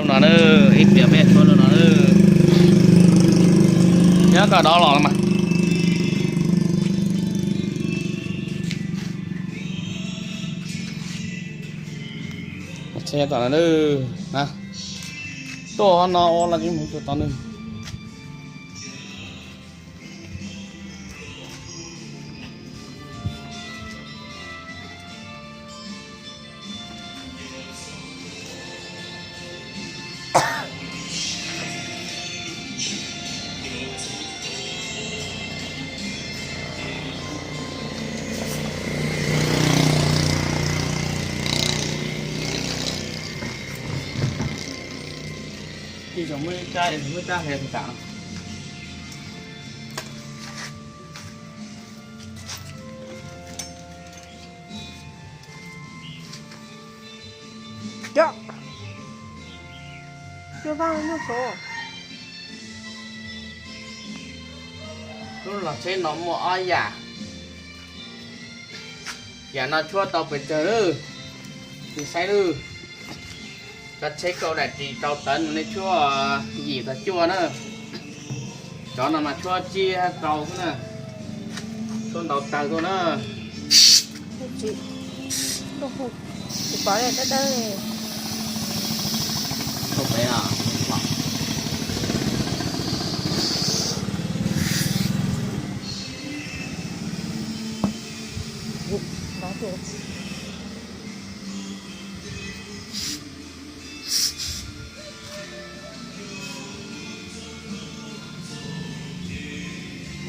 nó nữa ít điểm mẹ cho nó nữa nhớ cả đó lò mà xe toàn là nữa nè to nó là cái một to nữa thì chúng mới ca hẹn cả Dạ. Chưa vang nước số. lúc là trên nó mua ai giả giả nó chua tàu phải chờ nữa thì sai nữa ta chế câu đại thì tàu tấn này chua gì ta chua nữa cho nó mà chua chia tàu thế nè con tàu tàu thôi nữa Chị. Đâu không. Chị bỏ đây đất đây. không phải à Đó được.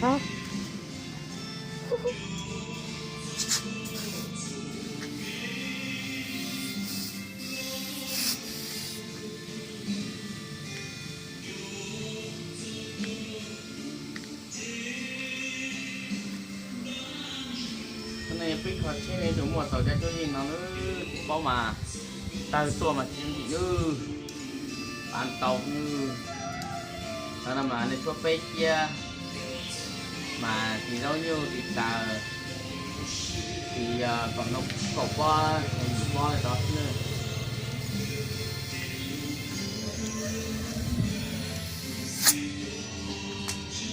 Hả? này biết hoạt trên này chúng một tàu cho gì nó bao mà tàu tua mà chín thì như bán tàu như đó là mà này cho pe chia mà thì đâu nhiêu thì ta thì còn nó có qua đó nữa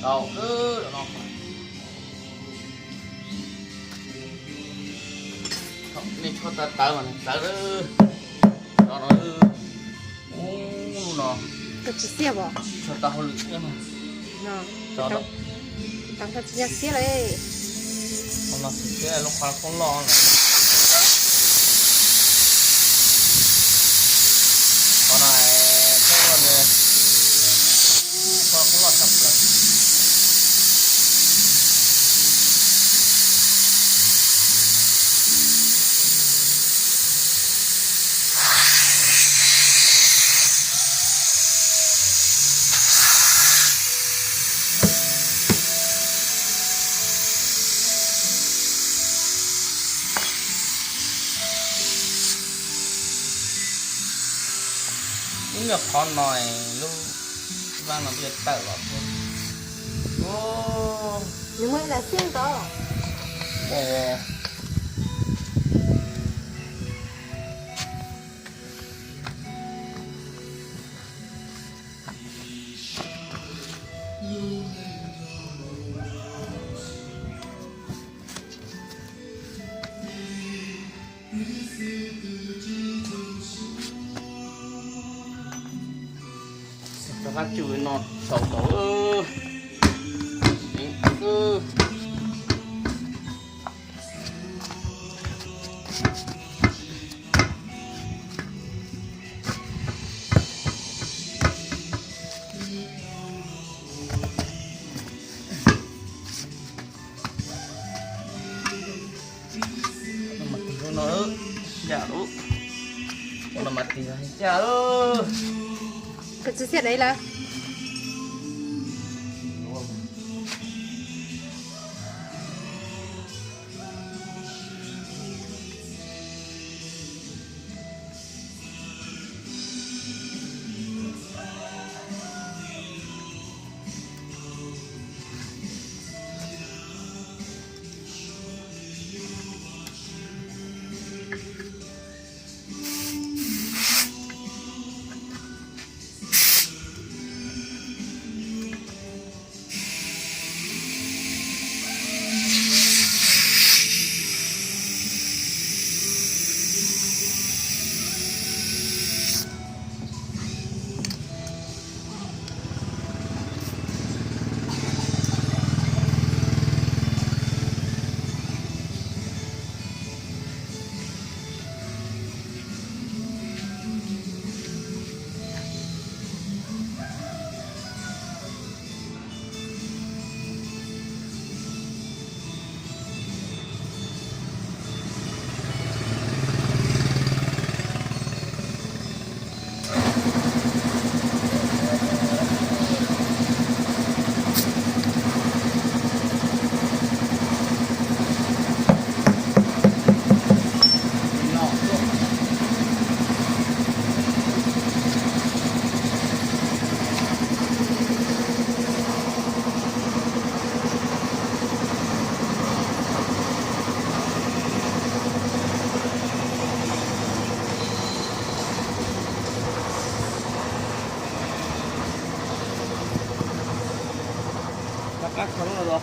đầu cứ nó này cho ta tớ mà tớ đó nó nó Cái chị xe bỏ. cho ta hồi lực mà Nó. cho nó Tăng cái chị xe đấy. nó sẽ lúc khác không lo này con này không còn này không lo sắp rồi những người con nói lúc vang làm việc tự vào ô Nhưng mà là xiên to. để cho các chú nó sầu tổ nó dạ đúng nó mặt thì dạ ơi Cái chị xe đấy là. các phần rồi.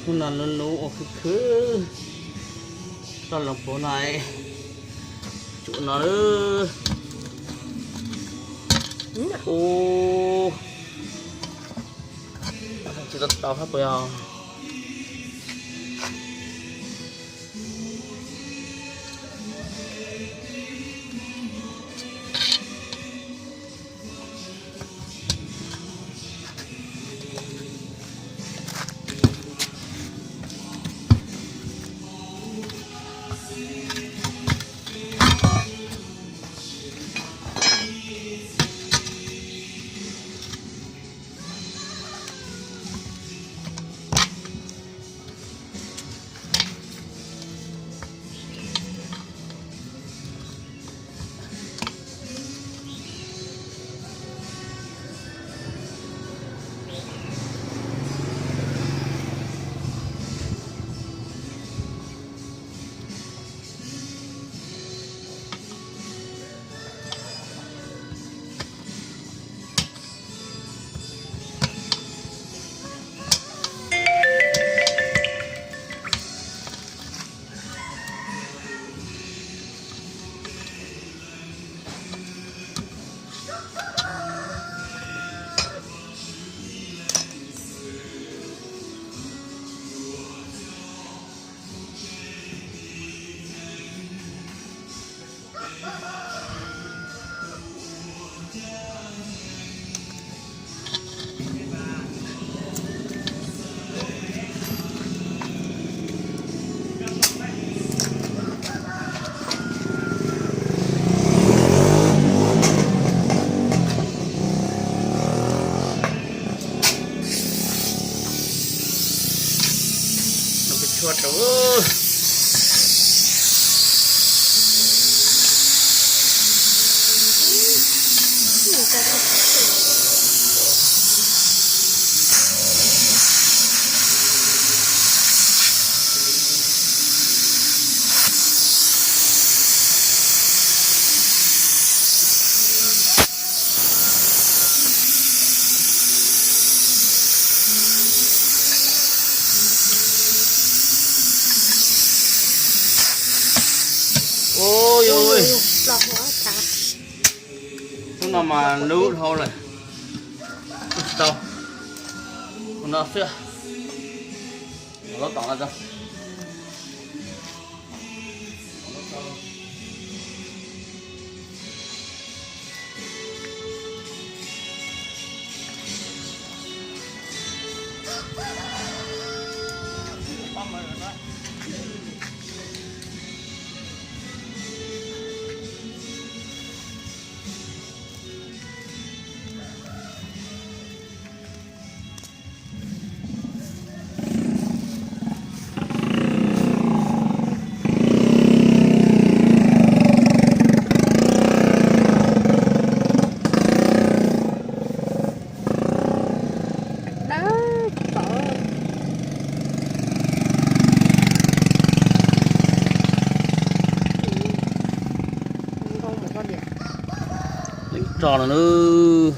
Hôm nào lần lũ ở cái khứ toàn là phố này chỗ nó nữa. Ô chỉ tao tao hết rồi. trời ơi. Ôi ôi, lọt quá thả. lúc nào mà nước thôi này, đâu, nó xưa, nó tỏng ra đâu. Tròn là nữa.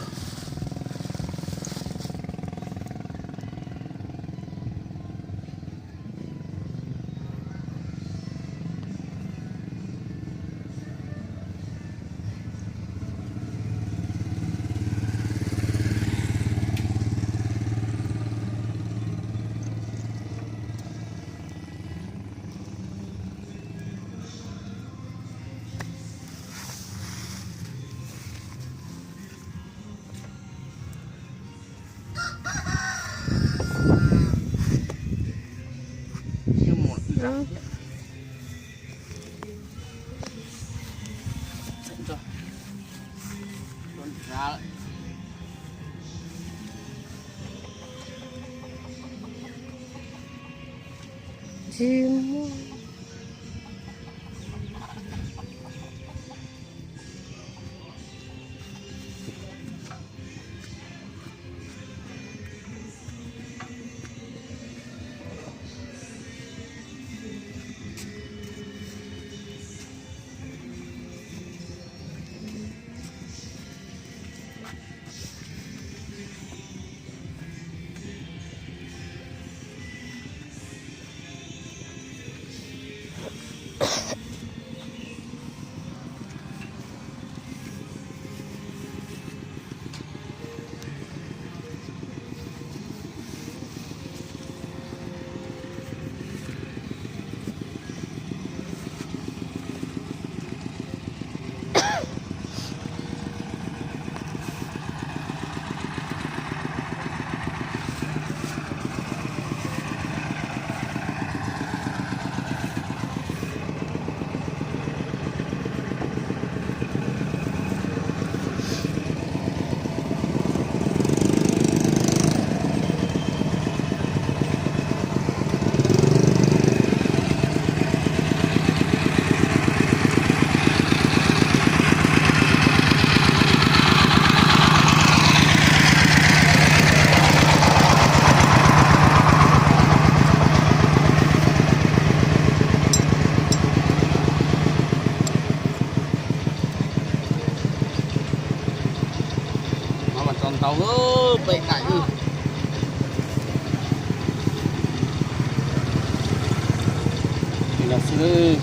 Chim tàu ơi, bệ cạnh là xưa